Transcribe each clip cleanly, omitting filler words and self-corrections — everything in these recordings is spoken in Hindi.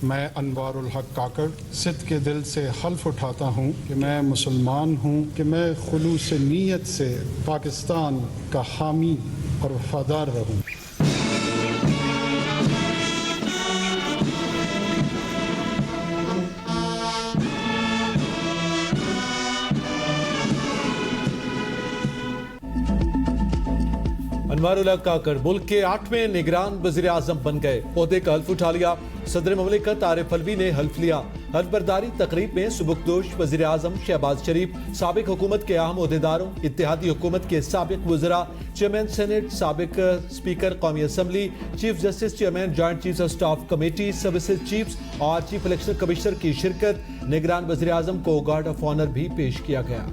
मैं अनवारुल हक काकड़ सिद्ध के दिल से हल्फ उठाता हूँ कि मैं मुसलमान हूँ, कि मैं खुलूस नीयत से पाकिस्तान का हामी और वफादार रहूँ। अनवारुल हक काकड़ मुल्क के 8वें निगरान वज़ीर आज़म बन गए। ओहदे का हल्फ उठा लिया। सदर ममलिकत आरिफ अलवी ने हल्फ लिया। हल्फ बर्दारी तकरीब में सुबुकदोश वज़ीर आज़म शहबाज शरीफ, साबिक हुकूमत के अहम ओहदेदारों, इत्तेहादी हुकूमत के साबिक वज़रा, चेयरमैन सेनेट, साबिक स्पीकर कौमी assembly, chief justice, chairman joint chief of staff committee, services chiefs और चीफ इलेक्शन कमिश्नर की शिरकत। निगरान वज़ीर आज़म को गार्ड ऑफ ऑनर भी पेश किया गया।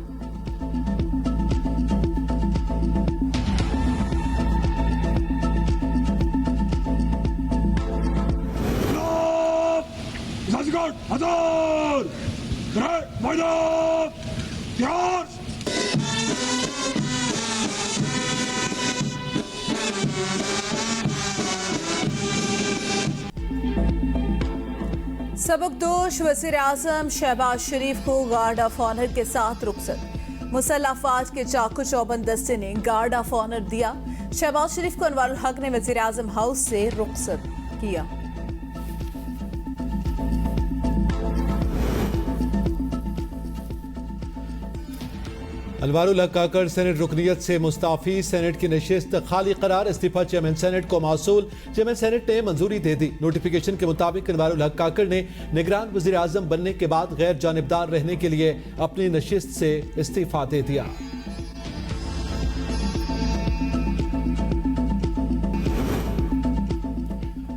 सबकदोश वज़ीर आज़म शहबाज शरीफ को गार्ड ऑफ ऑनर के साथ रुखसत। मुसल्लह अफवाज के चाकू चौबंद दस्ते ने गार्ड ऑफ ऑनर दिया। शहबाज शरीफ को अनवारुल हक ने वज़ीर आज़म हाउस से रुखसत किया। अनवारुल हक काकड़ सेनेट रुकनियत से मुस्ताफी। सेनेट की नशिस्त खाली करार। इस्तीफा चेयरमैन सेनेट को मौसूल। चेयरमैन सेनेट ने मंजूरी दे दी। नोटिफिकेशन के मुताबिक अनवारुल हक काकड़ ने निगरान वज़ीर आज़म बनने के बाद गैर जानिबदार रहने के लिए अपनी नशिस्त से इस्तीफा दे दिया।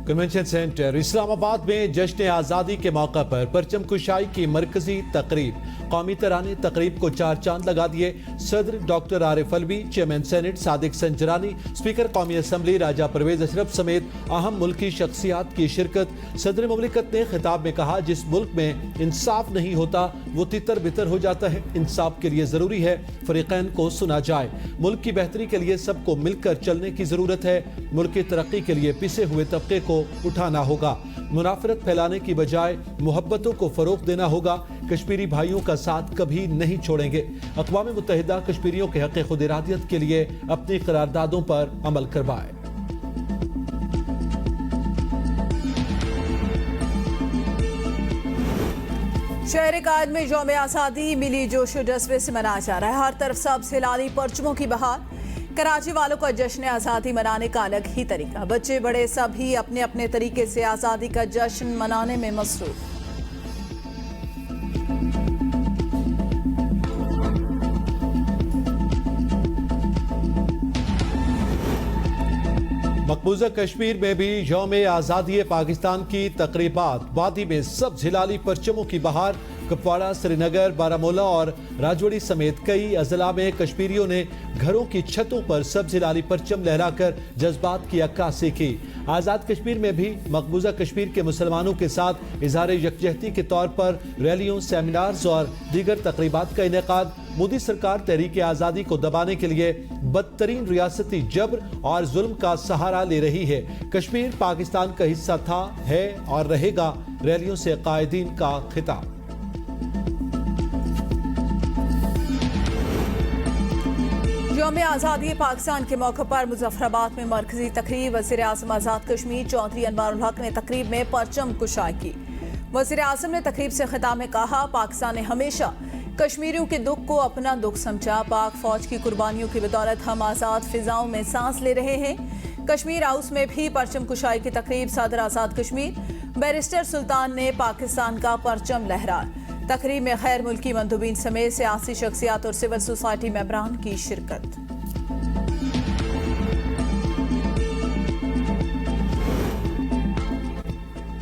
कन्वेंशन सेंटर इस्लामाबाद में जश्न आज़ादी के मौका पर परचम कुशाई की मरकजी तकरीब। कौमी तराने तकरीब को 4 चांद लगा दिए। सदर doctor Arif Alvi, chairman senate Sadiq Sanjrani, speaker कौमी असम्बली राजा परवेज अशरफ समेत अहम मुल्की शख्सियात की शिरकत। सदर ममलिकत ने खिताब में कहा, जिस मुल्क में इंसाफ नहीं होता वो तितर बितर हो जाता है। इंसाफ के लिए जरूरी है फरीकैन को सुना जाए। मुल्क की बेहतरी के लिए सबको मिलकर चलने की जरूरत है। मुल्क की तरक्की के लिए पिसे हुए तबके को उठाना होगा। मुनाफरत फैलाने की बजाय मोहब्बतों को फरोग देना होगा। कश्मीरी भाइयों का साथ कभी नहीं छोड़ेंगे। अक़वाम मुत्तहिदा कश्मीरियों के हक़ खुद इरादियत के लिए अपनी करारदादों पर अमल करवाए। शहर कायद में यौम आज़ादी मिली जोशो जज्बे से मनाया जा रहा है। हर तरफ सब्ज़ हिलाली परचमों की बहार। कराची वालों का जश्न आज़ादी मनाने का अलग ही तरीका। बच्चे बड़े सभी अपने अपने तरीके से आज़ादी का जश्न मनाने में मसरूफ। मकबूजा कश्मीर में भी यौम आज़ादी पाकिस्तान की तकरीबात। वादी में सब्ज़ हिलाली परचमों की बहार। कुपवाड़ा, श्रीनगर, बारामूला और राजौरी समेत कई अजला में कश्मीरियों ने घरों की छतों पर सब्ज़ हिलाली परचम लहराकर जज्बात की अक्कासी की। आज़ाद कश्मीर में भी मकबूजा कश्मीर के मुसलमानों के साथ इज़हार यकजहती के तौर पर रैलियों, सेमिनार्स और दीगर तकरीबात का इनेकाद। मोदी सरकार तहरीक आज़ादी को दबाने के लिए बदतरीन रियासती जबर और जुल्म का सहारा ले रही है। कश्मीर पाकिस्तान का हिस्सा था, है और रहेगा। रैलियों से कायदीन का खिताब। यौम आज़ादी पाकिस्तान के मौके पर मुजफ्फराबाद में मरकजी तकरीब। वज़ीर आज़म आज़ाद कश्मीर चौधरी अनवारुल हक ने तकरीब में परचम कुशाई की। वज़ीर आज़म ने तकरीब से खिताब में कहा, पाकिस्तान ने हमेशा कश्मीरियों के दुख को अपना दुख समझा। पाक फौज की कुर्बानियों की बदौलत हम आज़ाद फिजाओं में सांस ले रहे हैं। कश्मीर हाउस में भी परचम कुशाई की तकरीब। सदर आज़ाद कश्मीर बैरिस्टर सुल्तान ने पाकिस्तान का परचम लहराया। तकरीब में गैर मुल्की मंदुबीन समेत सियासी शख्सियात और सिविल सोसाइटी मेंबरान की शिरकत।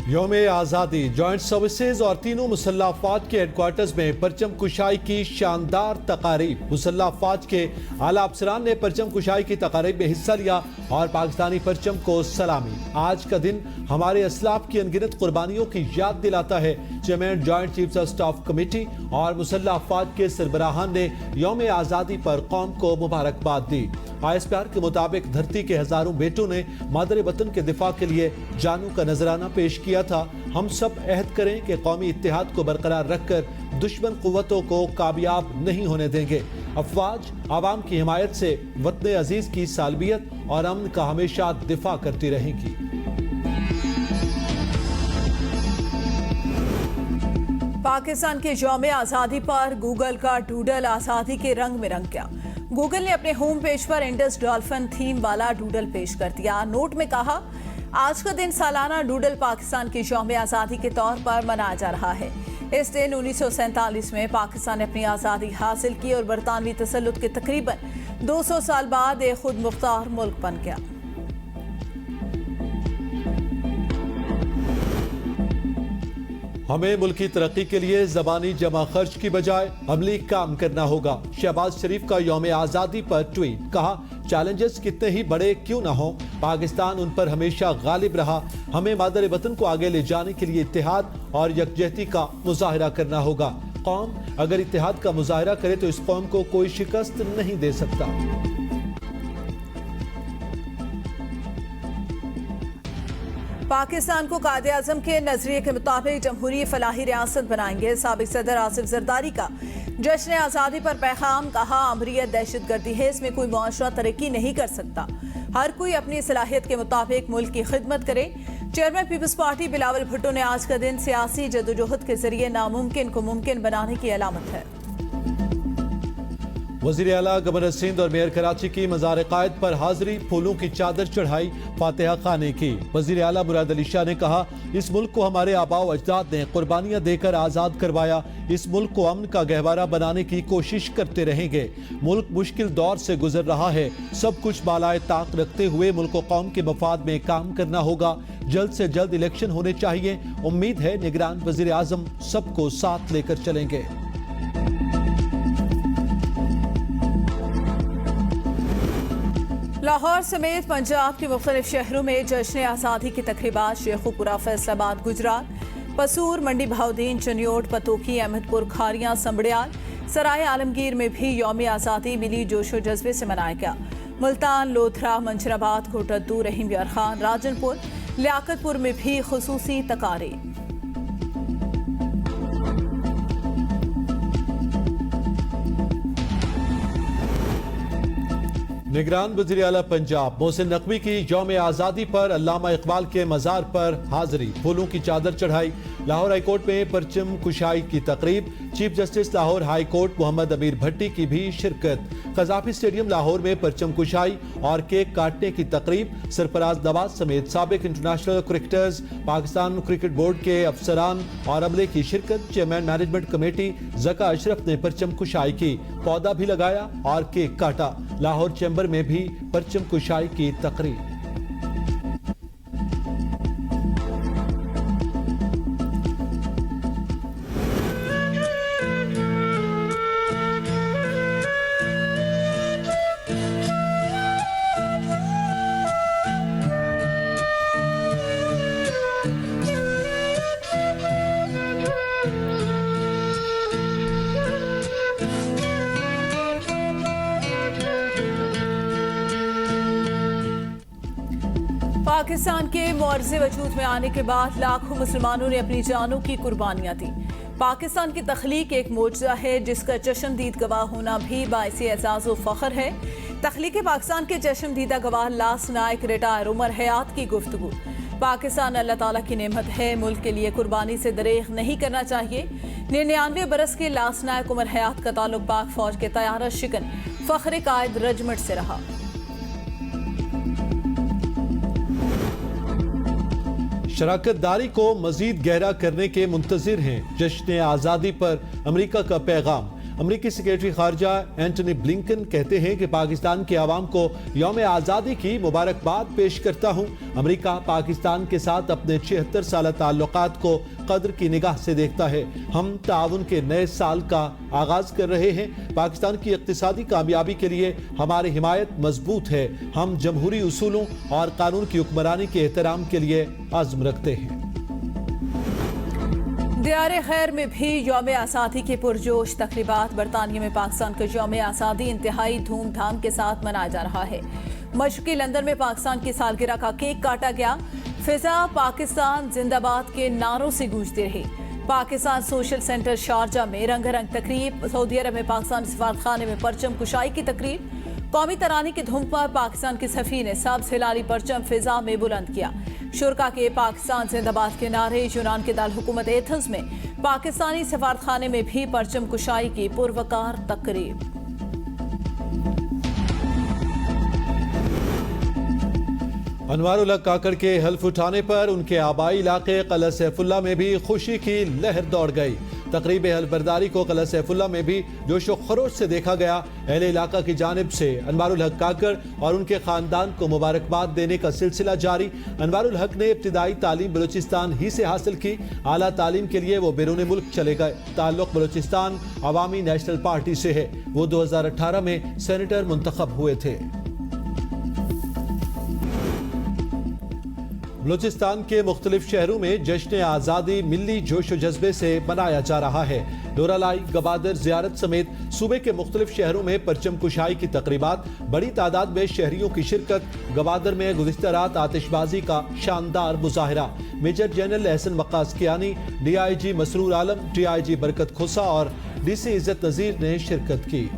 यौम आज़ादी जॉइंट सर्विसेज और तीनों मुसल्लह अफवाज के हेडक्वार्टर्स में परचम कुशाई की शानदार तकारीब। मुसल्लह अफवाज के आला अफसरान ने परचम कुशाई की तकारीब में हिस्सा लिया और पाकिस्तानी परचम को सलामी। आज का दिन हमारे असलाफ की अनगिनत कुर्बानियों की याद दिलाता है। Chairman joint chief of staff committee और मुसल्लह अफवाज के सरबराहान ने यौम आज़ादी पर कौम को मुबारकबाद दी। ISPR के मुताबिक धरती के हजारों बेटों ने मादर वतन के दिफा के लिए जानों का नजराना पेश किया। किया था। हम सब अहद करें कि कौमी इत्तेहाद को बरकरार रखकर दुश्मन कुव्वतों को कामयाब नहीं होने देंगे। अफवाज आवाम की हिमायत से वतन अजीज की सालबियत और अमन का हमेशा दिफा करती रहेगी। पाकिस्तान के यौम आज़ादी पर गूगल का डूडल आज़ादी के रंग में रंग गया। गूगल ने अपने होम पेज पर इंडस डॉल्फिन थीम वाला डूडल पेश कर दिया। नोट में कहा, आज का दिन सालाना डूडल पाकिस्तान की यौम आज़ादी के तौर पर मनाया जा रहा है। इस दिन 1947 में पाकिस्तान ने अपनी आज़ादी हासिल की और बरतानवी तसल्लुत के तकरीबन 200 साल बाद एक खुद मुख्तार मुल्क बन गया। हमें मुल्क की तरक्की के लिए ज़बानी जमा खर्च की बजाय अमली काम करना होगा। शहबाज शरीफ का यौम आज़ादी पर ट्वीट, कहा, चैलेंजेस कितने ही बड़े क्यों ना हो, पाकिस्तान उन पर हमेशा गालिब रहा। हमें मादर वतन को आगे ले जाने के लिए इत्तेहाद और यकजहती का मुजाहिरा करना होगा। कौम अगर इत्तेहाद का मुजाहिरा करे तो इस कौम को कोई शिकस्त नहीं दे सकता। पाकिस्तान को कायदे आज़म के नजरिए के मुताबिक जमहूरी फलाही रियासत बनाएंगे। साबिक सदर आसिफ जरदारी का जश्न आज़ादी पर पैगाम, कहा, अमरीत दहशतगर्दी है, इसमें कोई मुआशरा तरक्की नहीं कर सकता। हर कोई अपनी सलाहियत के मुताबिक मुल्क की खिदमत करे। चेयरमैन पीपल्स पार्टी बिलावल भुट्टो ने आज का दिन सियासी जदोजहद के जरिए नामुमकिन को मुमकिन बनाने की अलामत है। वज़ीर आला गवर्नर सिंध और मेयर कराची की मज़ार कायद पर हाजिरी, फूलों की चादर चढ़ाई, फातिहा खाने की। वज़ीर आला मुराद अली शाह ने कहा, इस मुल्क को हमारे आबाओ अजदाद ने कुर्बानियां देकर आज़ाद करवाया। इस मुल्क को अमन का गहवारा बनाने की कोशिश करते रहेंगे। मुल्क मुश्किल दौर से गुजर रहा है। सब कुछ बालाए ताक रखते हुए मुल्क को कौम के मफाद में काम करना होगा। जल्द से जल्द इलेक्शन होने चाहिए। उम्मीद है निगरान वज़ीर आज़म सबको साथ लेकर चलेंगे। लाहौर समेत पंजाब के मुख्तलिफ शहरों में जश्न आज़ादी की तकरीबात शेखुपुरा, फैसलाबाद, गुजरात, पसूर, मंडी बहाउद्दीन, चनियोट, पतोकी, अहमदपुर, खारियां, संबड़ियाल, सराय आलमगीर में भी यौम आज़ादी मिली जोशो जज्बे से मनाया गया। मुल्तान, लोधरा, मंशराबाद, कोटद्दू, रहीम यार खान, राजनपुर, लियाकतपुर में भी खुसूसी तकारीब। निगरान वज़ीर आला पंजाब मोहसिन नकवी की यौम आज़ादी पर अल्लामा इकबाल के मज़ार पर हाजिरी, फूलों की चादर चढ़ाई। लाहौर हाई कोर्ट में परचम कुशाई की तकरीब, chief justice Lahore high court Mohammad Amir Bhatti की भी शिरकत। कज़ाफी स्टेडियम लाहौर में परचम कुशाई और केक काटने की तकरीब। सरफराज नवाज समेत साबिक international cricketers, Pakistan cricket board के अफसरान और अमले की शिरकत। Chairman management committee Zaka Ashraf ने परचम कुशाई की, पौधा भी लगाया और केक काटा। लाहौर चैम्बर में भी परचम कुशाई की तकरीब। पाकिस्तान के मुआर्ज़े वजूद में आने के बाद लाखों मुसलमानों ने अपनी जानों की कुर्बानियां दी। पाकिस्तान की तख्लीक एक मोजज़ा है जिसका चश्मदीद गवाह होना भी बाइस एज़ाज़ व फ़ख्र है। तख्लीक पाकिस्तान के चश्मदीदा गवाह लास नायक रिटायर उमर हयात की गुफ्तगू। पाकिस्तान अल्लाह ताला की नेमत है, मुल्क के लिए कुर्बानी से दरेग नहीं करना चाहिए। 99 बरस के लास नायक उमर हयात का ताल्लुक पाक फौज के तैयारा शिकन फ़ख्र कायद रेजिमेंट से रहा। शराकतदारी को मजीद गहरा करने के मुंतजिर हैं। जश्न आज़ादी पर अमरीका का पैगाम। अमरीकी सेक्रेटरी खारजा एंटनी ब्लिंकन कहते हैं कि पाकिस्तान के अवाम को यौम आज़ादी की मुबारकबाद पेश करता हूँ। अमरीका पाकिस्तान के साथ अपने 76 साल ताल्लुकात को कदर की निगाह से देखता है। हम ताउन के नए साल का आगाज कर रहे हैं। पाकिस्तान की इक्तिसादी कामयाबी के लिए हमारी हिमायत मजबूत है। हम जमहूरी उसूलों और कानून की हुक्मरानी के एहतराम के लिए आज़म रखते हैं। दियारे खैर में भी यौम आज़ादी के पुरजोश तकरीबात। बरतानिया में पाकिस्तान का यौम आज़ादी इंतहाई धूमधाम के साथ मनाया जा रहा है। मशरकी लंदन में पाकिस्तान की सालगिरह का केक काटा गया। फिजा पाकिस्तान जिंदाबाद के नारों से गूंजती रही। पाकिस्तान सोशल सेंटर शारजा में रंगारंग तकरीब, सऊदी अरब में पाकिस्तान सफारतखाने में परचम कुशाई की तकरीब, कौमी तराने की धुन पर पाकिस्तान की सफी ने सब्ज हिलाली परचम फिजा में बुलंद किया। शुरका के पाकिस्तान जिंदाबाद के नारे, यूनान के दाल हुकूमत एथेंस में पाकिस्तानी सफारतखाने में भी परचम कुशाई की पुरवकार तकरीब। अनवारुल हक काकड़ के हल्फ उठाने पर उनके आबाई इलाके क़िला सैफुल्लाह में भी खुशी की लहर दौड़ गई। तकरीब हल्फ बरदारी को क़िला सैफुल्लाह में भी जोशो खरोश से देखा गया। अहले इलाका की जानिब से अनवारुल हक काकड़ और उनके खानदान को मुबारकबाद देने का सिलसिला जारी। अनवारुल हक ने इब्तिदाई तालीम बलूचिस्तान ही से हासिल की। आला तालीम के लिए वो बैरून मुल्क चले गए। ताल्लुक बलूचिस्तान अवामी नेशनल पार्टी से है। वो 2018 में सेनेटर मुंतखब हुए थे। बलूचिस्तान के मुख्तलिफ शहरों में जश्न आज़ादी मिली जोश व जज्बे से मनाया जा रहा है। डोरालाई, गवादर, ज़ियारत समेत सूबे के मुख्तलिफ शहरों में परचम कुशाई की तकरीबात, बड़ी तादाद में शहरियों की शिरकत। गवादर में गुज़िश्ता रात आतिशबाजी का शानदार मुजाहरा। Major general Ehsan Waqqas Kiyani, DIG Masroor Alam, DIG Barkat खुसा और DC इज़्ज़त नज़ीर ने शिरकत की।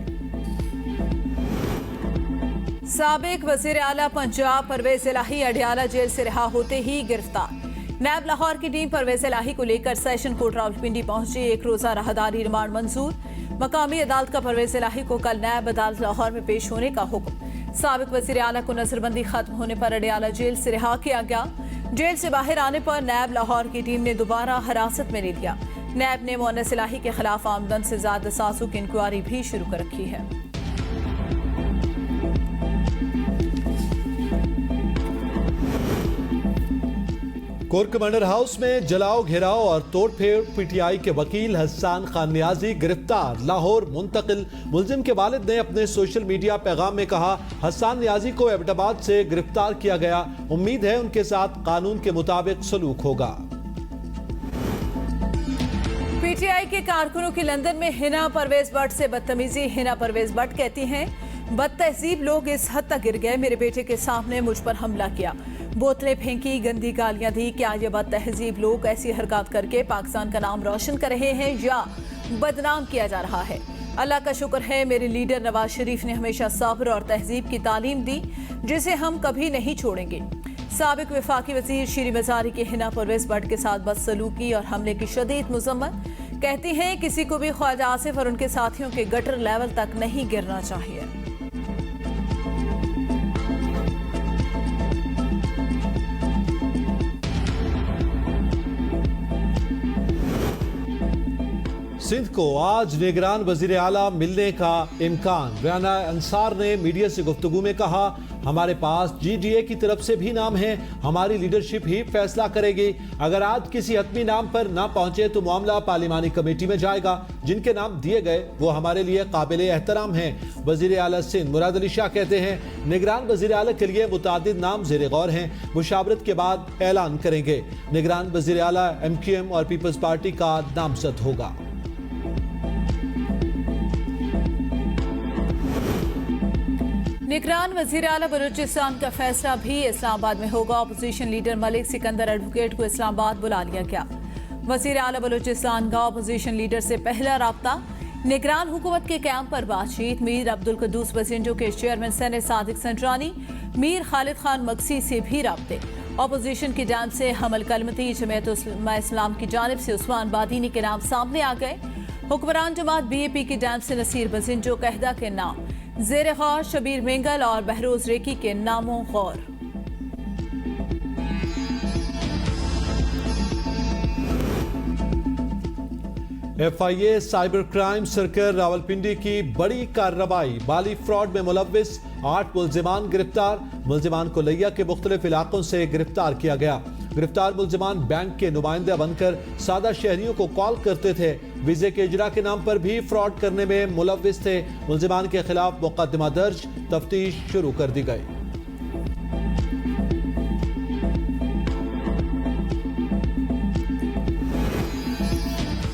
साबिक वज़ीर आला पंजाब परवेज इलाही अडियाला जेल से रिहा होते ही गिरफ्तार। नैब लाहौर की टीम परवेज इलाही को लेकर सेशन कोर्ट रावलपिंडी पहुंची। एक रोजा राहदारी रिमांड मंजूर। मकामी अदालत का परवेज इलाही को कल नैब अदालत लाहौर में पेश होने का हुक्म। साबिक वज़ीर आला को नजरबंदी खत्म होने पर अडियाला जेल से रिहा किया गया। जेल से बाहर आने पर नैब लाहौर की टीम ने दोबारा हिरासत में ले लिया। नैब ने मुअन्नस इलाही के खिलाफ आमदन से ज्यादा सासों की इंक्वायरी भी शुरू कर रखी है। कोर कमांडर हाउस में जलाओ, घेराव और तोड़फेड़। PTI के वकील हसन खान नियाजी गिरफ्तार, लाहौर मुंतकिल। मुलजिम के वालिद ने अपने सोशल मीडिया पैगाम में कहा, हसन नियाजी को एबटाबाद से गिरफ्तार किया गया। उम्मीद है उनके साथ कानून के मुताबिक सलूक होगा। PTI के कारकुनों की लंदन में हिना परवेज भट्ट से बदतमीजी। हिना परवेज भट्ट कहती हैं, बदतहजीब लोग इस हद तक गिर गए, मेरे बेटे के सामने मुझ पर हमला किया, बोतलें फेंकी, गंदी गालियां दी। क्या ये बदतहजीब लोग ऐसी हरकत करके पाकिस्तान का नाम रोशन कर रहे हैं या बदनाम किया जा रहा है? अल्लाह का शुक्र है मेरे लीडर नवाज शरीफ ने हमेशा सब्र और तहजीब की तालीम दी, जिसे हम कभी नहीं छोड़ेंगे। साबिक वफाकी वजीर शीरी मजारी की हिना परवेज भट्ट के साथ बदसलूकी और हमले की शदीद मुजम्मत। कहती हैं, किसी को भी ख्वाजा आसिफ और उनके साथियों के गटर लेवल तक नहीं गिरना चाहिए। सिंध को आज निगरान वजीर आला मिलने का इम्कान। राना अंसार ने मीडिया से गुफ्तगू में कहा, हमारे पास GDA की तरफ से भी नाम है, हमारी लीडरशिप ही फैसला करेगी। अगर आज किसी हतमी नाम पर ना पहुंचे तो मामला पार्लिमानी कमेटी में जाएगा। जिनके नाम दिए गए वो हमारे लिए काबिल एहतराम हैं। वजीर आला सिंध मुराद अली शाह कहते हैं, निगरान वजीर आला के लिए मुतादिद नाम ज़ेर गौर हैं, मुशावरत के बाद ऐलान करेंगे। निगरान वजीर आला MQM और पीपल्स पार्टी का नामजद होगा। निगरान वजीर आला बलूचिस्तान का फैसला भी इस्लामाबाद में होगा। Opposition leader Malik Sikandar advocate को इस्लामाबाद बुला लिया गया। वजीर आला बलूचिस्तान का अपोजिशन लीडर से पहला राब्ता। निगरान हुकूमत के कैंप पर बातचीत। मीर अब्दुल कद्दूस बसिंजो के चेयरमैन सेनेट सादिक संजरानी, मीर खालिद खान मक्सी से भी राब्ते। अपोजिशन की जानिब से हमल कलमती जमीयत उलमा इस्लाम की जानिब से उस्मान बादीनी के नाम सामने आ गए। हुक्मरान जमात BAP की जानिब से नसीर बसिंजो कहदा के नाम, ज़ेर गौर शबीर मेंगल और बहरोज रेकी के नामों गौर। FIA cyber crime circle Rawalpindi की बड़ी कार्रवाई। बाली फ्रॉड में मुलव्विस 8 मुल्जिमान गिरफ्तार। मुल्जिमान को लिया के मुख्तलिफ इलाकों से गिरफ्तार किया गया। गिरफ्तार मुल्जिमान बैंक के नुमाइंदा बनकर सादा शहरियों को कॉल करते थे। वीजे के इजरा के नाम पर भी फ्रॉड करने में मुलव्विस थे। मुल्जिमान के खिलाफ मुकदमा दर्ज, तफ्तीश शुरू कर दी गई।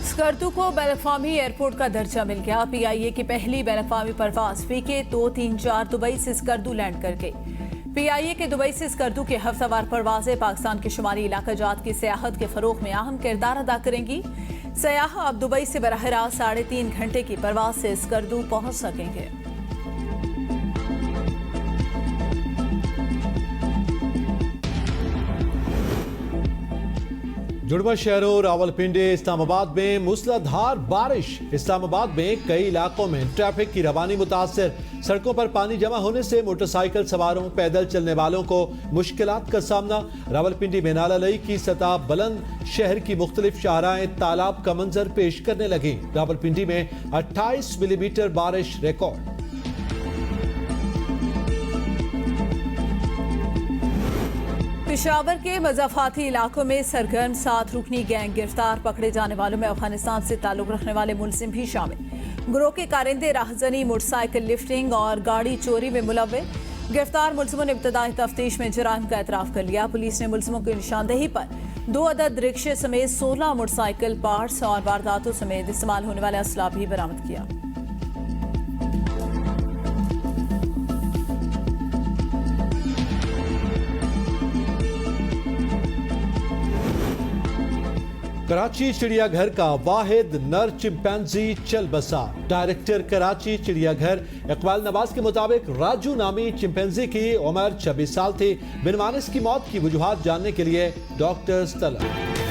स्कर्दू को बैन-अ-क़वामी एयरपोर्ट का दर्जा मिल गया। PIA की पहली बैन-अ-क़वामी परवाज PK 234 दुबई से स्कर्दू लैंड कर गई। PIA के दुबई से स्कर्दू के हफ्तावार परवाजें पाकिस्तान के शुमाली इलाका जात की सियाहत के फरोग में अहम किरदार अदा करेंगी। सयाह अब दुबई से बराह रास्त 3.5 घंटे की परवाज से स्कर्दू पहुंच सकेंगे। जुड़वा शहरों रावलपिंडी इस्लामाबाद में मूसलाधार बारिश। इस्लामाबाद में कई इलाकों में ट्रैफिक की रवानी मुतासर। सड़कों पर पानी जमा होने से मोटरसाइकिल सवारों पैदल चलने वालों को मुश्किलात का सामना। रावलपिंडी में नाला लई की सतह बुलंद। शहर की मुख्तलिफ शाहराएं तालाब का मंजर पेश करने लगी। रावलपिंडी में 28 मिलीमीटर बारिश रिकॉर्ड। पेशावर के मजाफाती इलाकों में सरगर्म 7 रुकनी गैंग गिरफ्तार। पकड़े जाने वालों में अफगानिस्तान से ताल्लुक रखने वाले मुलजिम भी शामिल। गिरोह के कारिंदे राहजनी, मोटरसाइकिल लिफ्टिंग और गाड़ी चोरी में मुलव्विस। गिरफ्तार मुलजिमों ने इब्तदाई तफ्तीश में जुराइम का एतराफ कर लिया। पुलिस ने मुलजिमों की निशानदेही पर 2 अदद रिक्शे समेत 16 मोटरसाइकिल पार्ट्स और वारदातों समेत इस्तेमाल होने वाले असला भी बरामद किया। कराची चिड़ियाघर का वाहिद नर चिंपैंजी चल बसा। डायरेक्टर कराची चिड़ियाघर इकबाल नवाज के मुताबिक राजू नामी चिंपैंजी की उम्र 26 साल थी। बिनवानिस की मौत की वजूहात जानने के लिए डॉक्टर्स तलब।